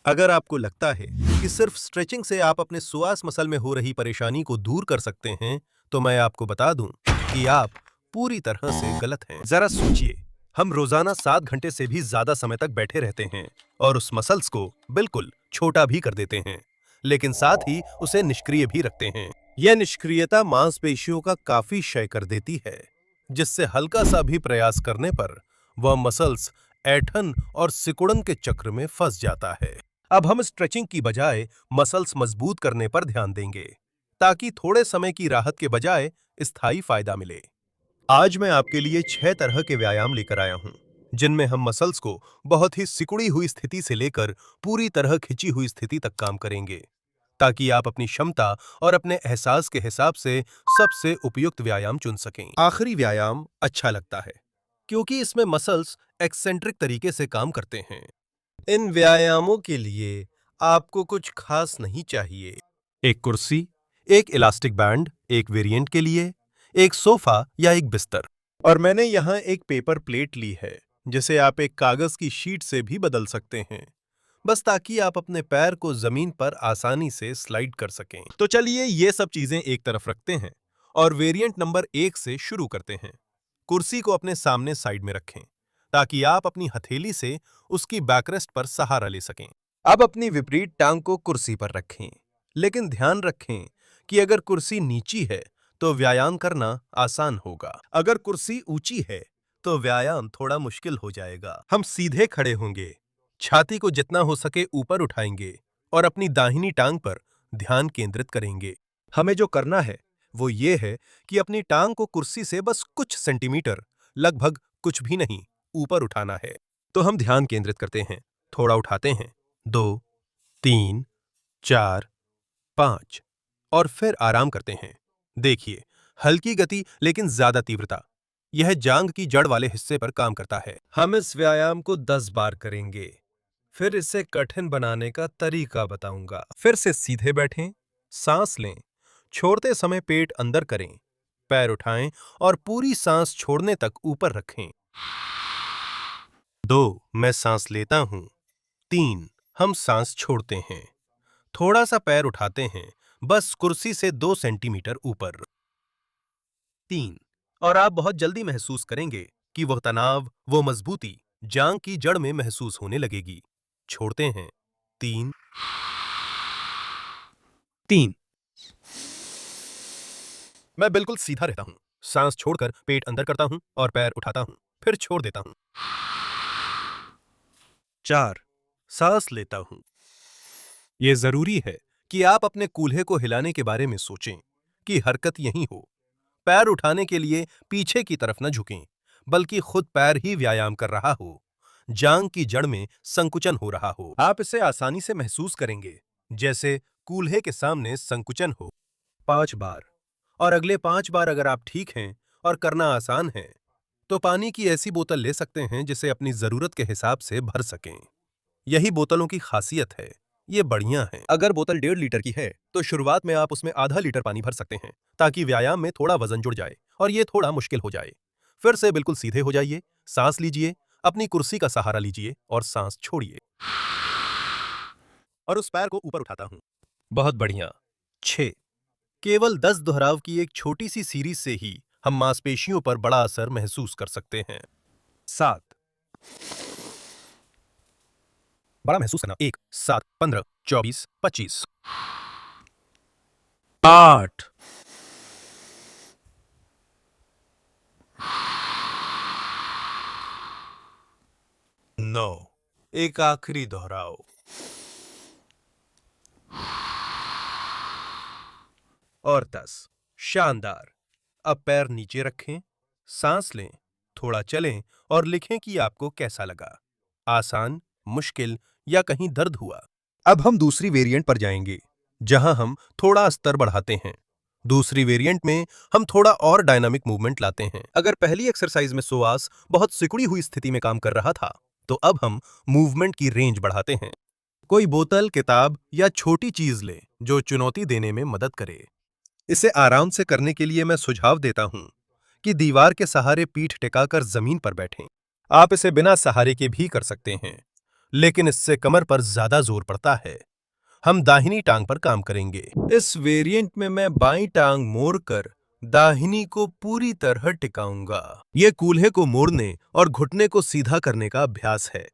अगर आपको लगता है कि सिर्फ स्ट्रेचिंग से आप अपने psoas मसल में हो रही परेशानी को दूर कर सकते हैं, तो मैं आपको बता दूं कि आप पूरी तरह से गलत हैं। जरा सोचिए, हम रोजाना 7 घंटे से भी ज्यादा समय तक बैठे रहते हैं और उस मसल्स को बिल्कुल छोटा भी कर देते हैं, लेकिन साथ ही उसे निष्क्रिय भी रखते हैं। यह निष्क्रियता मांसपेशियों का काफी क्षय कर देती है, जिससे हल्का सा भी प्रयास करने पर वह मसल्स ऐंठन और सिकुड़न के चक्र में फंस जाता है। अब हम स्ट्रेचिंग की बजाय मसल्स मजबूत करने पर ध्यान देंगे, ताकि थोड़े समय की राहत के बजाय स्थायी फायदा मिले। आज मैं आपके लिए 6 तरह के व्यायाम लेकर आया हूं, जिनमें हम मसल्स को बहुत ही सिकुड़ी हुई स्थिति से लेकर पूरी तरह खिंची हुई स्थिति तक काम करेंगे, ताकि आप अपनी क्षमता और अपने एहसास के हिसाब से सबसे उपयुक्त व्यायाम चुन सकें। आखिरी व्यायाम अच्छा लगता है, क्योंकि इसमें मसल्स एक्सेंट्रिक तरीके से काम करते हैं। इन व्यायामों के लिए आपको कुछ खास नहीं चाहिए। एक कुर्सी, एक इलास्टिक बैंड एक वेरिएंट के लिए, एक सोफा या एक बिस्तर। और मैंने यहाँ एक पेपर प्लेट ली है, जिसे आप एक कागज की शीट से भी बदल सकते हैं, बस ताकि आप अपने पैर को जमीन पर आसानी से स्लाइड कर सकें। तो चलिए ये सब चीजें एक तरफ रखते हैं और वेरिएंट नंबर 1 से शुरू करते हैं। कुर्सी को अपने सामने साइड में रखें, ताकि आप अपनी हथेली से उसकी बैकरेस्ट पर सहारा ले सकें। अब अपनी विपरीत टांग को कुर्सी पर रखें, लेकिन ध्यान रखें कि अगर कुर्सी नीची है तो व्यायाम करना आसान होगा। अगर कुर्सी ऊंची है तो व्यायाम थोड़ा मुश्किल हो जाएगा। हम सीधे खड़े होंगे, छाती को जितना हो सके ऊपर उठाएंगे और अपनी दाहिनी टांग पर ध्यान केंद्रित करेंगे। हमें जो करना है वो ये है कि अपनी टांग को कुर्सी से बस कुछ सेंटीमीटर, लगभग कुछ भी नहीं, ऊपर उठाना है। तो हम ध्यान केंद्रित करते हैं, थोड़ा उठाते हैं, 2, 3, 4, 5 और फिर आराम करते हैं। देखिए, हल्की गति लेकिन ज्यादा तीव्रता, यह जांघ की जड़ वाले हिस्से पर काम करता है। हम इस व्यायाम को 10 बार करेंगे, फिर इसे कठिन बनाने का तरीका बताऊंगा। फिर से सीधे बैठें, सांस लें, छोड़ते समय पेट अंदर करें, पैर उठाएं और पूरी सांस छोड़ने तक ऊपर रखें। 2, मैं सांस लेता हूं। 3, हम सांस छोड़ते हैं। थोड़ा सा पैर उठाते हैं, बस कुर्सी से 2 सेंटीमीटर ऊपर। 3, और आप बहुत जल्दी महसूस करेंगे कि वह तनाव, वो मजबूती जांघ की जड़ में महसूस होने लगेगी। छोड़ते हैं, 3, 3। मैं बिल्कुल सीधा रहता हूं, सांस छोड़कर पेट अंदर करता हूं और पैर उठाता हूं, फिर छोड़ देता हूं। 4, सांस लेता हूं। यह जरूरी है कि आप अपने कूल्हे को हिलाने के बारे में सोचें कि हरकत यहीं हो। पैर उठाने के लिए पीछे की तरफ न झुकें, बल्कि खुद पैर ही व्यायाम कर रहा हो, जांघ की जड़ में संकुचन हो रहा हो। आप इसे आसानी से महसूस करेंगे, जैसे कूल्हे के सामने संकुचन हो। 5 बार, और अगले 5 बार अगर आप ठीक हैं और करना आसान है, तो पानी की ऐसी बोतल ले सकते हैं जिसे अपनी जरूरत के हिसाब से भर सकें। यही बोतलों की खासियत है, ये बढ़िया है। अगर बोतल 1.5 लीटर की है, तो शुरुआत में आप उसमें आधा लीटर पानी भर सकते हैं, ताकि व्यायाम में थोड़ा वजन जुड़ जाए और ये थोड़ा मुश्किल हो जाए। फिर से बिल्कुल सीधे हो जाइए, सांस लीजिए, अपनी कुर्सी का सहारा लीजिए और सांस छोड़िए। और उस पैर को ऊपर उठाता हूं। बहुत बढ़िया। 6, केवल 10 दोहराव की एक छोटी सी सीरीज से ही हम मांसपेशियों पर बड़ा असर महसूस कर सकते हैं। 7, बड़ा महसूस करना, 1, 7, 15, 24, 25। 8, 9, एक आखिरी दोहराव, और 10। शानदार। अब पैर नीचे रखें, सांस लें, थोड़ा चलें और लिखें कि आपको कैसा लगा। आसान, मुश्किल या कहीं दर्द हुआ। अब हम दूसरी वेरिएंट पर जाएंगे, जहां हम थोड़ा स्तर बढ़ाते हैं। दूसरी वेरिएंट में हम थोड़ा और डायनामिक मूवमेंट लाते हैं। अगर पहली एक्सरसाइज में psoas बहुत सिकुड़ी हुई स्थिति में काम कर रहा था, तो अब हम मूवमेंट की रेंज बढ़ाते हैं। कोई बोतल, किताब या छोटी चीज ले जो चुनौती देने में मदद करे। इसे आराम से करने के लिए मैं सुझाव देता हूं कि दीवार के सहारे पीठ टिकाकर जमीन पर बैठें। आप इसे बिना सहारे के भी कर सकते हैं। लेकिन इससे कमर पर ज्यादा जोर पड़ता है। हम दाहिनी टांग पर काम करेंगे। इस वेरिएंट में मैं बाईं टांग मोड़कर दाहिनी को पूरी तरह टिकाऊंगा। ये कूल्हे को मोड़ने और घुटने को सीधा करने का अभ्यास है,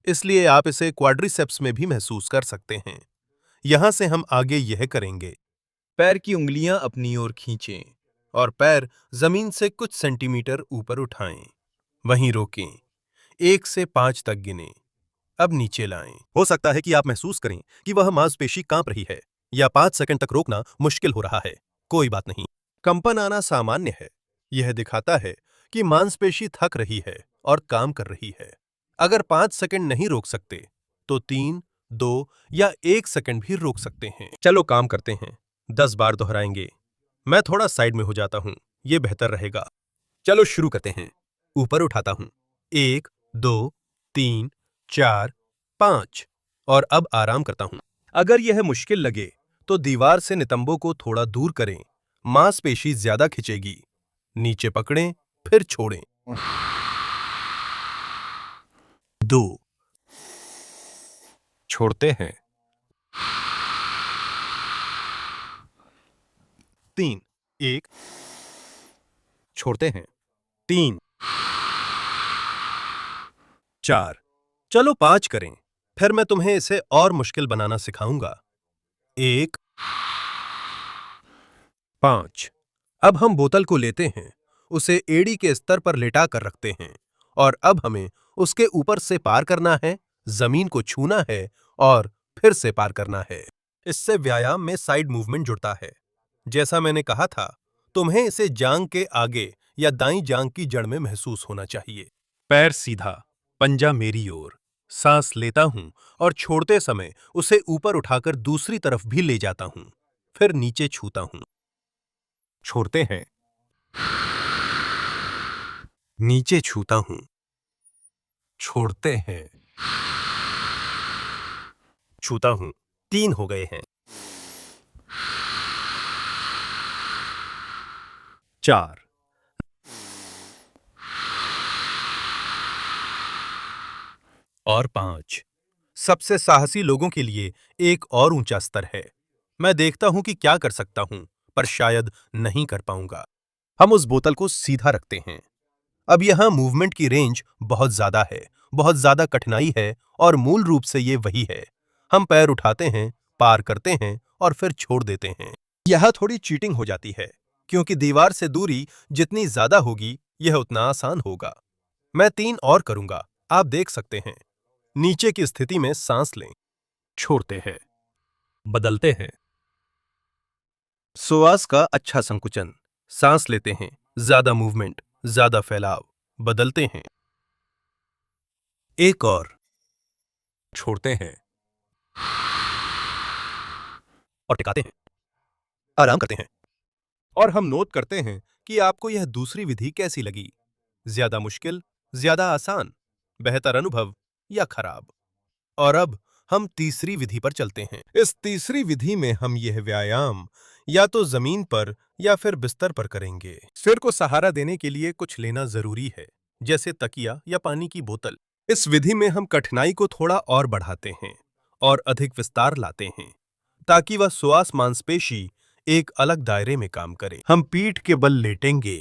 इसलिए आप इसे क्वाड्रिसेप्स में भी महसूस कर सकते हैं। यहां से हम आगे यह करेंगे। पैर की उंगलियां अपनी ओर खींचें और पैर जमीन से कुछ सेंटीमीटर ऊपर उठाएं। वहीं रोकें। 1 से 5 तक गिनें। अब नीचे लाएं। हो सकता है कि आप महसूस करें कि वह मांसपेशी कांप रही है या 5 सेकंड तक रोकना मुश्किल हो रहा है। कोई बात नहीं, कंपन आना सामान्य है। यह दिखाता है कि मांसपेशी थक रही है और काम कर रही है। अगर 5 सेकंड नहीं रोक सकते तो 3, 2 या 1 सेकंड भी रोक सकते हैं। चलो काम करते हैं। 10 बार दोहराएंगे। मैं थोड़ा साइड में हो जाता हूं, यह बेहतर रहेगा। चलो शुरू करते हैं। ऊपर उठाता हूं। 1, 2, 3, 4, 5 और अब आराम करता हूं। अगर यह मुश्किल लगे तो दीवार से नितंबों को थोड़ा दूर करें। मांसपेशी ज्यादा खिंचेगी। नीचे पकड़ें, फिर छोड़ें। 2 छोड़ते हैं। 3 1 छोड़ते हैं। 3 4 चलो 5 करें, फिर मैं तुम्हें इसे और मुश्किल बनाना सिखाऊंगा। 1 5 अब हम बोतल को लेते हैं, उसे एड़ी के स्तर पर लेटा कर रखते हैं और अब हमें उसके ऊपर से पार करना है, जमीन को छूना है और फिर से पार करना है। इससे व्यायाम में साइड मूवमेंट जुड़ता है। जैसा मैंने कहा था, तुम्हें इसे जांग के आगे या दाईं जांग की जड़ में महसूस होना चाहिए। पैर सीधा, पंजा मेरी ओर। सांस लेता हूं और छोड़ते समय उसे ऊपर उठाकर दूसरी तरफ भी ले जाता हूं, फिर नीचे छूता हूं। छोड़ते हैं। नीचे छूता हूं। छोड़ते हैं। छूता हूं। 3 हो गए हैं। 4 और 5 सबसे साहसी लोगों के लिए एक और ऊंचा स्तर है। मैं देखता हूं कि क्या कर सकता हूं, पर शायद नहीं कर पाऊंगा। हम उस बोतल को सीधा रखते हैं। अब यहां मूवमेंट की रेंज बहुत ज्यादा है, बहुत ज्यादा कठिनाई है और मूल रूप से ये वही है। हम पैर उठाते हैं, पार करते हैं और फिर छोड़ देते हैं। यह थोड़ी चीटिंग हो जाती है, क्योंकि दीवार से दूरी जितनी ज्यादा होगी, यह उतना आसान होगा। मैं 3 और करूंगा, आप देख सकते हैं। नीचे की स्थिति में सांस लें। छोड़ते हैं। बदलते हैं। श्वास का अच्छा संकुचन। सांस लेते हैं, ज्यादा मूवमेंट, ज्यादा फैलाव। बदलते हैं। एक और। छोड़ते हैं और टिकाते हैं। आराम करते हैं। और हम नोट करते हैं कि आपको यह दूसरी विधि कैसी लगी। ज्यादा मुश्किल, ज्यादा आसान, बेहतर अनुभव या खराब। और अब हम तीसरी विधि पर चलते हैं। इस तीसरी विधि में हम यह व्यायाम या तो जमीन पर या फिर बिस्तर पर करेंगे। सिर को सहारा देने के लिए कुछ लेना जरूरी है, जैसे तकिया या पानी की बोतल। इस विधि में हम कठिनाई को थोड़ा और बढ़ाते हैं और अधिक विस्तार लाते हैं, ताकि वह श्वास मांसपेशी एक अलग दायरे में काम करे। हम पीठ के बल लेटेंगे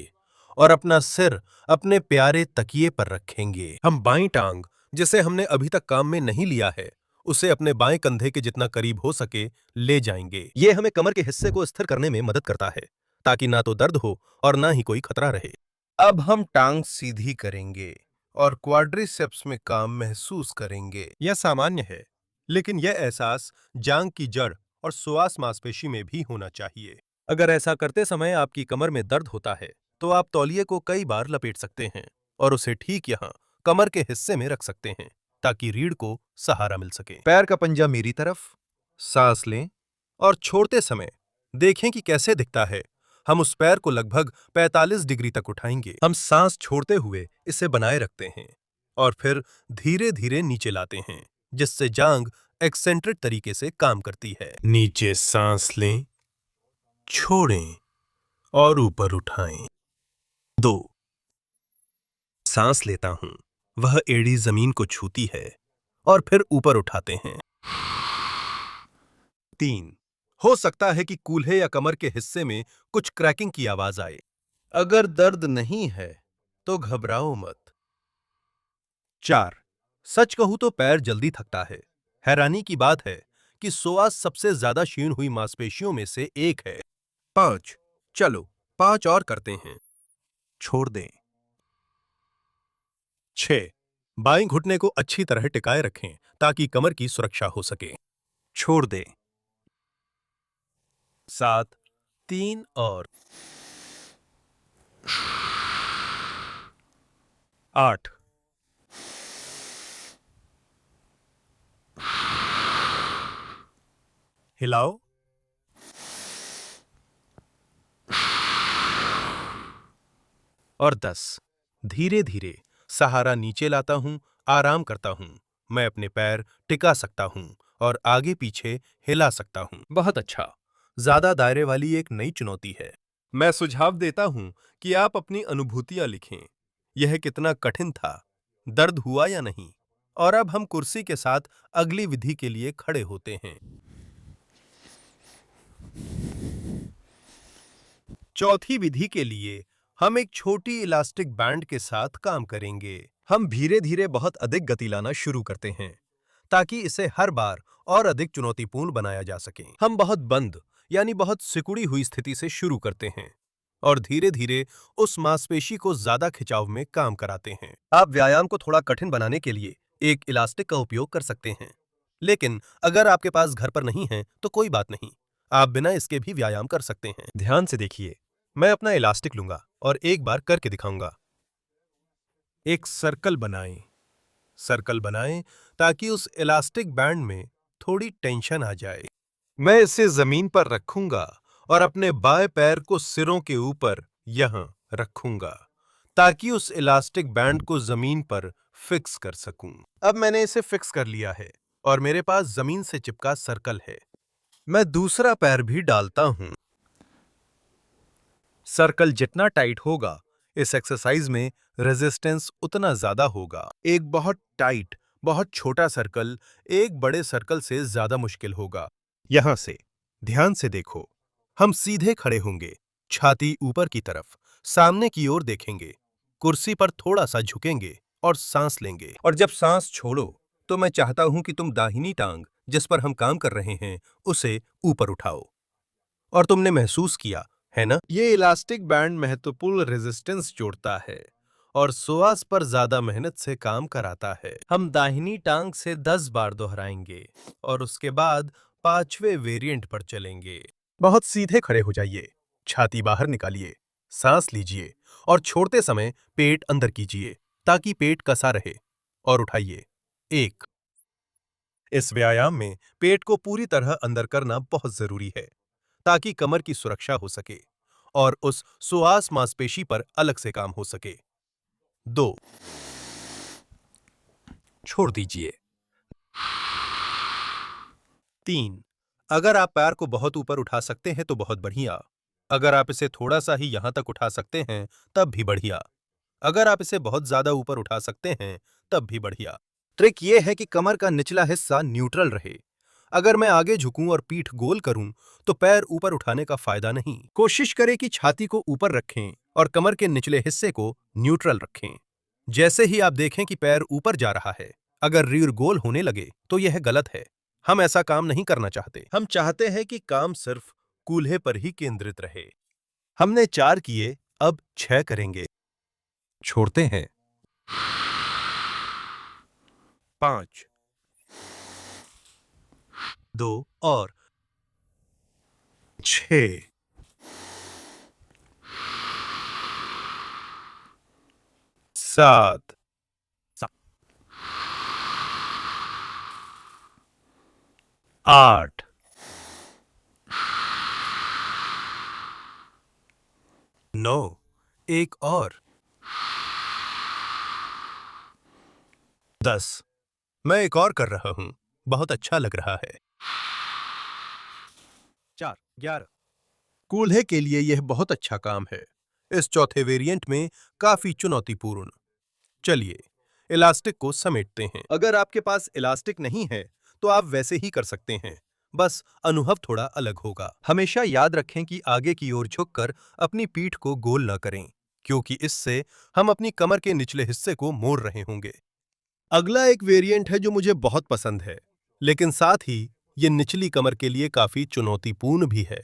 और अपना सिर अपने प्यारे तकिए पर रखेंगे। हम बाईं टांग, जिसे हमने अभी तक काम में नहीं लिया है, उसे अपने बाएं कंधे के जितना करीब हो सके ले जाएंगे। ये हमें कमर के हिस्से को स्थिर करने में मदद करता है, ताकि ना तो दर्द हो और ना ही कोई खतरा रहे। अब हम टांग सीधी करेंगे और क्वाड्रिसेप्स में काम महसूस करेंगे। यह सामान्य है, लेकिन यह एहसास जांग की जड़ और श्वास मांसपेशी में भी होना चाहिए। अगर ऐसा करते समय आपकी कमर में दर्द होता है, तो आप तौलिए को कई बार लपेट सकते हैं और उसे ठीक यहां कमर के हिस्से में रख सकते हैं, ताकि रीढ़ को सहारा मिल सके। पैर का पंजा मेरी तरफ। सांस लें और छोड़ते समय देखें कि कैसे दिखता है। हम उस पैर को लगभग 45 डिग्री तक उठाएंगे। हम सांस छोड़ते हुए इसे बनाए रखते हैं और फिर धीरे धीरे नीचे लाते हैं, जिससे जांग एक्सेंट्रिक तरीके से काम करती है। नीचे सांस लें, छोड़ें और ऊपर उठाएं। 2 सांस लेता हूं, वह एड़ी जमीन को छूती है और फिर ऊपर उठाते हैं। 3. हो सकता है कि कूल्हे या कमर के हिस्से में कुछ क्रैकिंग की आवाज आए। अगर दर्द नहीं है तो घबराओ मत। 4. सच कहूं तो पैर जल्दी थकता है। हैरानी की बात है कि psoas सबसे ज्यादा क्षीण हुई मांसपेशियों में से एक है। 5. चलो 5 और करते हैं। छोड़ दें। 6. बाएं घुटने को अच्छी तरह टिकाए रखें ताकि कमर की सुरक्षा हो सके। छोड़ दें। 7. 3 और। 8. हिलाओ। और 10. धीरे धीरे सहारा नीचे लाता हूं, आराम करता हूं। मैं अपने पैर टिका सकता हूं और आगे पीछे हिला सकता हूं। बहुत अच्छा। ज्यादा दायरे वाली एक नई चुनौती है। मैं सुझाव देता हूं कि आप अपनी अनुभूतियां लिखें। यह कितना कठिन था, दर्द हुआ या नहीं। और अब हम कुर्सी के साथ अगली विधि के लिए खड़े होते हैं। चौथी विधि के लिए हम एक छोटी इलास्टिक बैंड के साथ काम करेंगे। हम धीरे धीरे बहुत अधिक गति लाना शुरू करते हैं ताकि इसे हर बार और अधिक चुनौतीपूर्ण बनाया जा सके। हम बहुत बंद यानी बहुत सिकुड़ी हुई स्थिति से शुरू करते हैं और धीरे धीरे उस मांसपेशी को ज्यादा खिंचाव में काम कराते हैं। आप व्यायाम को थोड़ा कठिन बनाने के लिए एक इलास्टिक का उपयोग कर सकते हैं, लेकिन अगर आपके पास घर पर नहीं है तो कोई बात नहीं, आप बिना इसके भी व्यायाम कर सकते हैं। ध्यान से देखिए, मैं अपना इलास्टिक लूंगा और एक बार करके दिखाऊंगा। एक सर्कल बनाएं। सर्कल बनाएं ताकि उस इलास्टिक बैंड में थोड़ी टेंशन आ जाए। मैं इसे जमीन पर रखूंगा और अपने बाएं पैर को सिरों के ऊपर यहां रखूंगा ताकि उस इलास्टिक बैंड को जमीन पर फिक्स कर सकूं। अब मैंने इसे फिक्स कर लिया है और मेरे पास जमीन से चिपका सर्कल है। मैं दूसरा पैर भी डालता हूं। सर्कल जितना टाइट होगा, इस एक्सरसाइज में रेजिस्टेंस उतना ज्यादा होगा। एक बहुत टाइट, बहुत छोटा सर्कल एक बड़े सर्कल से ज्यादा मुश्किल होगा। यहां से ध्यान से देखो, हम सीधे खड़े होंगे, छाती ऊपर की तरफ, सामने की ओर देखेंगे, कुर्सी पर थोड़ा सा झुकेंगे और सांस लेंगे। और जब सांस छोड़ो तो मैं चाहता हूं कि तुम दाहिनी टांग जिस पर हम काम कर रहे हैं उसे ऊपर उठाओ। और तुमने महसूस किया है ना, ये इलास्टिक बैंड महत्वपूर्ण रेजिस्टेंस जोड़ता है और psoas पर ज्यादा मेहनत से काम कराता है। हम दाहिनी टांग से 10 बार दोहराएंगे और उसके बाद 5वें वेरिएंट पर चलेंगे। बहुत सीधे खड़े हो जाइए, छाती बाहर निकालिए, सांस लीजिए और छोड़ते समय पेट अंदर कीजिए ताकि पेट कसा रहे और उठाइए। 1। इस व्यायाम में पेट को पूरी तरह अंदर करना बहुत जरूरी है ताकि कमर की सुरक्षा हो सके और उस psoas मांसपेशी पर अलग से काम हो सके। 2। छोड़ दीजिए। 3। अगर आप पैर को बहुत ऊपर उठा सकते हैं तो बहुत बढ़िया। अगर आप इसे थोड़ा सा ही यहां तक उठा सकते हैं तब भी बढ़िया। अगर आप इसे बहुत ज्यादा ऊपर उठा सकते हैं तब भी बढ़िया। ट्रिक यह है कि कमर का निचला हिस्सा न्यूट्रल रहे। अगर मैं आगे झुकूं और पीठ गोल करूं तो पैर ऊपर उठाने का फायदा नहीं। कोशिश करें कि छाती को ऊपर रखें और कमर के निचले हिस्से को न्यूट्रल रखें। जैसे ही आप देखें कि पैर ऊपर जा रहा है, अगर रीढ़ गोल होने लगे तो यह गलत है। हम ऐसा काम नहीं करना चाहते। हम चाहते हैं कि काम सिर्फ कूल्हे पर ही केंद्रित रहे। हमने 4 किए, अब 6 करेंगे। छोड़ते हैं। 5, 2 और 6, 7, 8, 9, एक और 10। मैं एक और कर रहा हूं, बहुत अच्छा लग रहा है। 4, 11। कूल्हे के लिए यह बहुत अच्छा काम है। इस चौथे वेरिएंट में काफी चुनौतीपूर्ण। चलिए इलास्टिक को समेटते हैं। अगर आपके पास इलास्टिक नहीं है तो आप वैसे ही कर सकते हैं, बस अनुभव थोड़ा अलग होगा। हमेशा याद रखें कि आगे की ओर झुककर अपनी पीठ को गोल न करें, क्योंकि इससे हम अपनी कमर के निचले हिस्से को मोड़ रहे होंगे। अगला एक वेरिएंट है जो मुझे बहुत पसंद है, लेकिन साथ ही ये निचली कमर के लिए काफी चुनौतीपूर्ण भी है।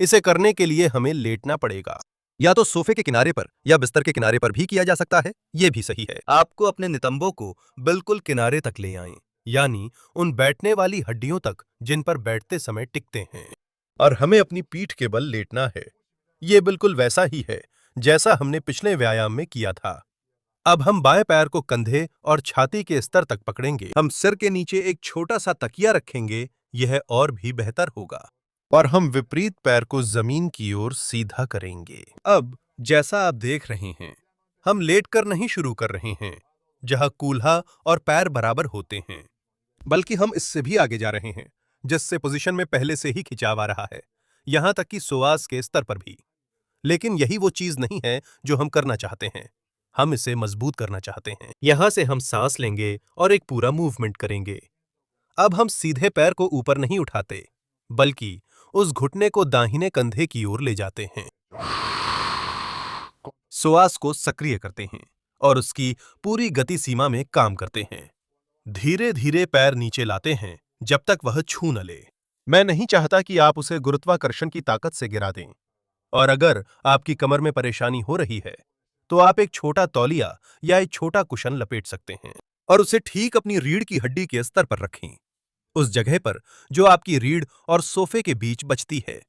इसे करने के लिए हमें लेटना पड़ेगा, या तो सोफे के किनारे पर या बिस्तर के किनारे पर भी किया जा सकता है, ये भी सही है। आपको अपने नितंबों को बिल्कुल किनारे तक ले आएं, यानी उन बैठने वाली हड्डियों तक जिन पर बैठते समय टिकते हैं, और हमें अपनी पीठ के बल लेटना है। ये बिल्कुल वैसा ही है जैसा हमने पिछले व्यायाम में किया था। अब हम बाएं पैर को कंधे और छाती के स्तर तक पकड़ेंगे। हम सिर के नीचे एक छोटा सा तकिया रखेंगे, यह और भी बेहतर होगा। और हम विपरीत पैर को जमीन की ओर सीधा करेंगे। अब जैसा आप देख रहे हैं, हम लेटकर नहीं शुरू कर रहे हैं, जहां कूल्हा और पैर बराबर होते हैं, बल्कि हम इससे भी आगे जा रहे हैं, जिससे पोजीशन में पहले से ही खिंचाव आ रहा है, यहां तक कि सुआस के स्तर पर भी। लेकिन यही वो चीज नहीं है जो हम करना चाहते हैं। हम इसे मजबूत करना चाहते हैं। यहां से हम सांस लेंगे और एक पूरा मूवमेंट करेंगे। अब हम सीधे पैर को ऊपर नहीं उठाते, बल्कि उस घुटने को दाहिने कंधे की ओर ले जाते हैं। श्वास को सक्रिय करते हैं और उसकी पूरी गति सीमा में काम करते हैं। धीरे धीरे पैर नीचे लाते हैं जब तक वह छू न ले। मैं नहीं चाहता कि आप उसे गुरुत्वाकर्षण की ताकत से गिरा दें। और अगर आपकी कमर में परेशानी हो रही है, तो आप एक छोटा तौलिया या एक छोटा कुशन लपेट सकते हैं और उसे ठीक अपनी रीढ़ की हड्डी के स्तर पर रखें, उस जगह पर जो आपकी रीढ़ और सोफे के बीच बचती है।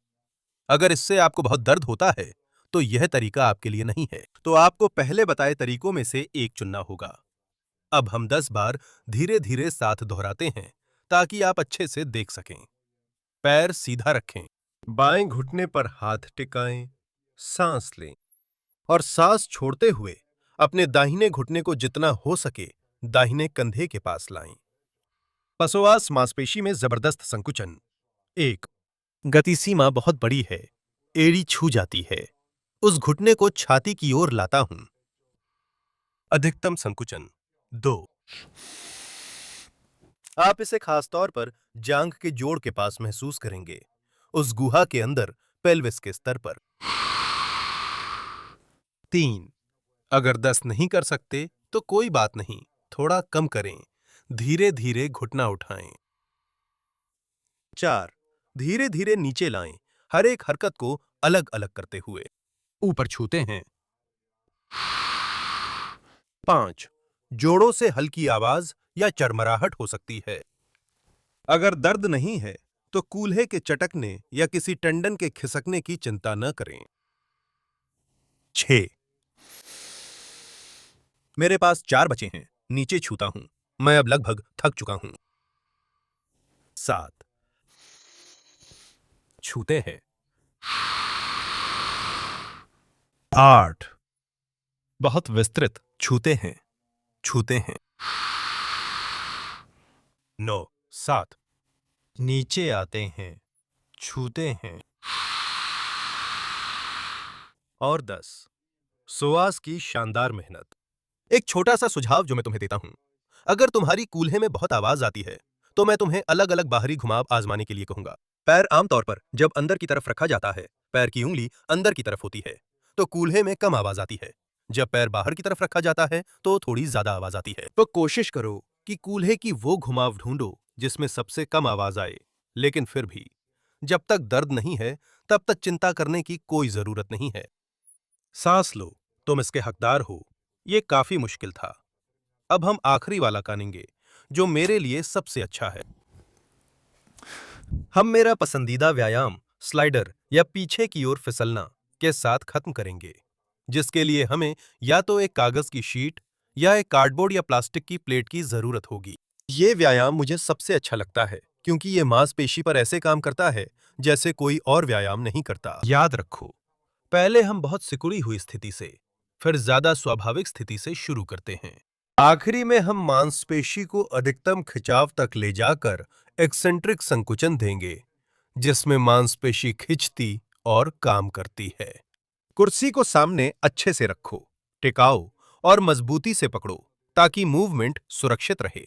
अगर इससे आपको बहुत दर्द होता है, तो यह तरीका आपके लिए नहीं है। तो आपको पहले बताए तरीकों में से एक चुनना होगा। अब हम 10 बार धीरे धीरे साथ दोहराते हैं ताकि आप अच्छे से देख सकें। पैर सीधा रखें, बाएं घुटने पर हाथ टिकाएं, सांस लें और सांस छोड़ते हुए अपने दाहिने घुटने को जितना हो सके दाहिने कंधे के पास लाएं। पसोआस मांसपेशी में जबरदस्त संकुचन। 1. गति सीमा बहुत बड़ी है, एड़ी छू जाती है। उस घुटने को छाती की ओर लाता हूं। अधिकतम संकुचन। 2. आप इसे खासतौर पर जांघ के जोड़ के पास महसूस करेंगे, उस गुहा के अंदर पेल्विस के स्तर पर। 3. अगर 10 नहीं कर सकते तो कोई बात नहीं, थोड़ा कम करें, धीरे धीरे घुटना उठाएं। 4. धीरे धीरे नीचे लाएं, हर एक हरकत को अलग अलग करते हुए। ऊपर छूते हैं। 5. जोड़ों से हल्की आवाज या चरमराहट हो सकती है। अगर दर्द नहीं है तो कूल्हे के चटकने या किसी टंडन के खिसकने की चिंता न करें। 6. मेरे पास 4 बचे हैं, नीचे छूता हूं, मैं अब लगभग थक चुका हूं। 7. छूते हैं। 8. बहुत विस्तृत छूते हैं, छूते हैं। 9. 7. नीचे आते हैं, छूते हैं। और 10. सुआस की शानदार मेहनत। एक छोटा सा सुझाव जो मैं तुम्हें देता हूं, अगर तुम्हारी कूल्हे में बहुत आवाज आती है तो मैं तुम्हें अलग अलग बाहरी घुमाव आजमाने के लिए कहूंगा। पैर आमतौर पर जब अंदर की तरफ रखा जाता है, पैर की उंगली अंदर की तरफ होती है, तो कूल्हे में कम आवाज आती है। जब पैर बाहर की तरफ रखा जाता है तो थोड़ी ज्यादा आवाज आती है। तो कोशिश करो कि कूल्हे की वो घुमाव ढूंढो जिसमें सबसे कम आवाज आए। लेकिन फिर भी जब तक दर्द नहीं है तब तक चिंता करने की कोई जरूरत नहीं है। सांस लो, तुम इसके हकदार हो। ये काफी मुश्किल था। अब हम आखिरी वाला कानेंगे, जो मेरे लिए सबसे अच्छा है। हम मेरा पसंदीदा व्यायाम स्लाइडर या पीछे की ओर फिसलना के साथ खत्म करेंगे, जिसके लिए हमें या तो एक कागज की शीट या एक कार्डबोर्ड या प्लास्टिक की प्लेट की जरूरत होगी। ये व्यायाम मुझे सबसे अच्छा लगता है क्योंकि ये मांसपेशी पर ऐसे काम करता है जैसे कोई और व्यायाम नहीं करता। याद रखो, पहले हम बहुत सिकुड़ी हुई स्थिति से, फिर ज्यादा स्वाभाविक स्थिति से शुरू करते हैं। आखिरी में हम मांसपेशी को अधिकतम खिंचाव तक ले जाकर एक्सेंट्रिक संकुचन देंगे, जिसमें मांसपेशी खिंचती और काम करती है। कुर्सी को सामने अच्छे से रखो, टिकाओ और मजबूती से पकड़ो ताकि मूवमेंट सुरक्षित रहे।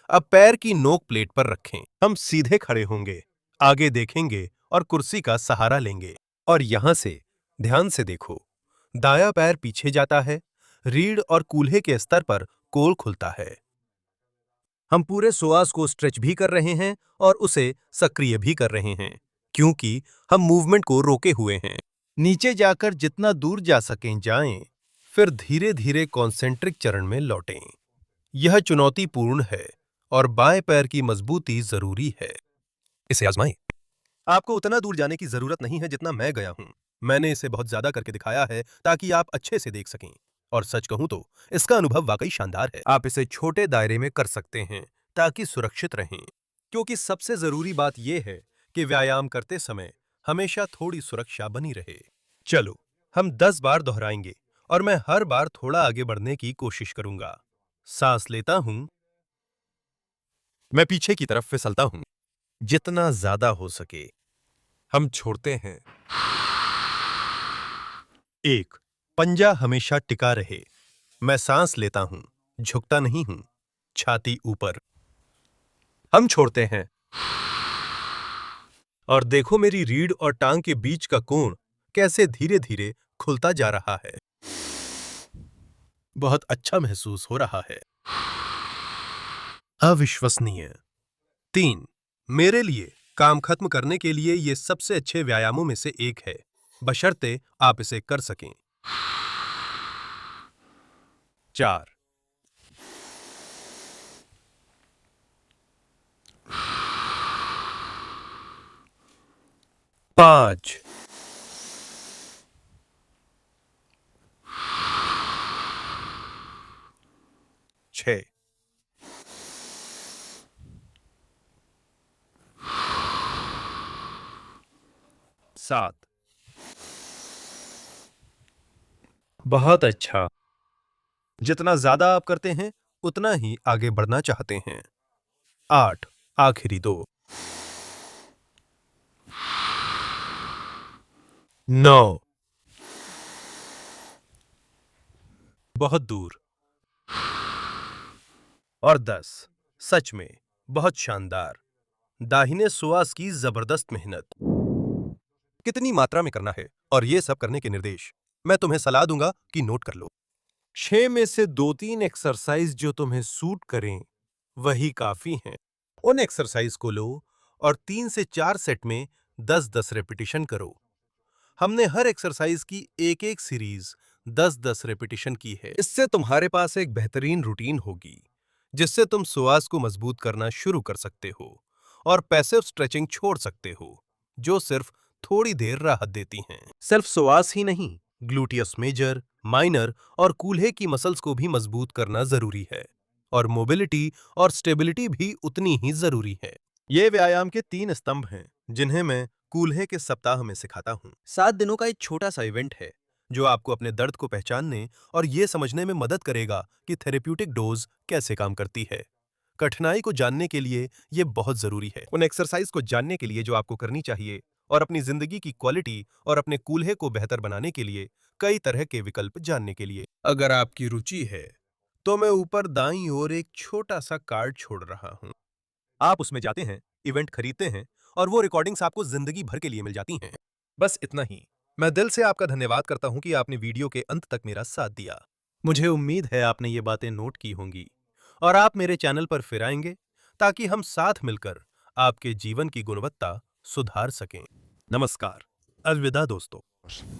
अब पैर की नोक प्लेट पर रखें। हम सीधे खड़े होंगे, आगे देखेंगे और कुर्सी का सहारा लेंगे। और यहां से ध्यान से देखो, दायां पैर पीछे जाता है, रीढ़ और कूल्हे के स्तर पर कोल खुलता है। हम पूरे psoas को स्ट्रेच भी कर रहे हैं और उसे सक्रिय भी कर रहे हैं, क्योंकि हम मूवमेंट को रोके हुए हैं। नीचे जाकर जितना दूर जा सकें जाएं, फिर धीरे धीरे कॉन्सेंट्रिक चरण में लौटें। यह चुनौतीपूर्ण है और बाएं पैर की मजबूती जरूरी है। इसे आजमाएं। आपको उतना दूर जाने की जरूरत नहीं है जितना मैं गया हूं। मैंने इसे बहुत ज्यादा करके दिखाया है ताकि आप अच्छे से देख सकें। और सच कहूं तो इसका अनुभव वाकई शानदार है। आप इसे छोटे दायरे में कर सकते हैं ताकि सुरक्षित रहें, क्योंकि सबसे जरूरी बात यह है कि व्यायाम करते समय हमेशा थोड़ी सुरक्षा बनी रहे। चलो, हम 10 बार दोहराएंगे और मैं हर बार थोड़ा आगे बढ़ने की कोशिश करूंगा। सांस लेता हूं, मैं पीछे की तरफ फिसलता हूं, जितना ज्यादा हो सके। हम छोड़ते हैं। 1, पंजा हमेशा टिका रहे। मैं सांस लेता हूं, झुकता नहीं हूं, छाती ऊपर। हम छोड़ते हैं। और देखो मेरी रीढ़ और टांग के बीच का कोण कैसे धीरे धीरे खुलता जा रहा है। बहुत अच्छा महसूस हो रहा है। अविश्वसनीय। 3, मेरे लिए काम खत्म करने के लिए यह सबसे अच्छे व्यायामों में से एक है, बशर्ते आप इसे कर सकें। 4, 5, 6, 7। बहुत अच्छा। जितना ज्यादा आप करते हैं उतना ही आगे बढ़ना चाहते हैं। 8, आखिरी 2, 9, बहुत दूर, और 10। सच में बहुत शानदार। दाहिने psoas की जबरदस्त मेहनत। कितनी मात्रा में करना है और ये सब करने के निर्देश मैं तुम्हें सलाह दूंगा कि नोट कर लो। 6 में से 2-3 एक्सरसाइज जो तुम्हें सूट करें वही काफी हैं। उन एक्सरसाइज को लो और 3 से 4 सेट में 10-10 रेपिटेशन करो। हमने हर एक्सरसाइज की एक-एक सीरीज 10-10 रेपिटेशन की है। इससे तुम्हारे पास एक बेहतरीन रूटीन होगी, जिससे तुम psoas को मजबूत करना शुरू कर सकते हो और पैसिव स्ट्रेचिंग छोड़ सकते हो, जो सिर्फ थोड़ी देर राहत देती हैं। सिर्फ psoas ही नहीं, ग्लूटियस मेजर, माइनर और कूल्हे की मसल्स को भी मजबूत करना जरूरी है, और मोबिलिटी और स्टेबिलिटी भी उतनी ही जरूरी है। ये व्यायाम के 3 स्तंभ हैं, जिन्हें मैं कूल्हे के सप्ताह में सिखाता हूं। 7 दिनों का एक छोटा सा इवेंट है, जो आपको अपने दर्द को पहचानने और ये समझने में मदद करेगा कि थेरेप्यूटिक डोज कैसे काम करती है। कठिनाई को जानने के लिए ये बहुत जरूरी है। उन एक्सरसाइज को जानने के लिए जो आपको करनी चाहिए, और अपनी जिंदगी की क्वालिटी और अपने कूल्हे को बेहतर बनाने के लिए कई तरह के विकल्प जानने के लिए। अगर आपकी रुचि है तो मैं ऊपर दाईं ओर एक छोटा सा कार्ड छोड़ रहा हूं। आप उसमें जाते हैं, इवेंट खरीदते हैं और वो रिकॉर्डिंग्स आपको जिंदगी भर के लिए मिल जाती हैं। बस इतना ही। मैं दिल से आपका धन्यवाद करता हूं कि आपने वीडियो के अंत तक मेरा साथ दिया। मुझे उम्मीद है आपने ये बातें नोट की होंगी और आप मेरे चैनल पर फिर आएंगे, ताकि हम साथ मिलकर आपके जीवन की गुणवत्ता सुधार सकें। नमस्कार, अलविदा दोस्तों।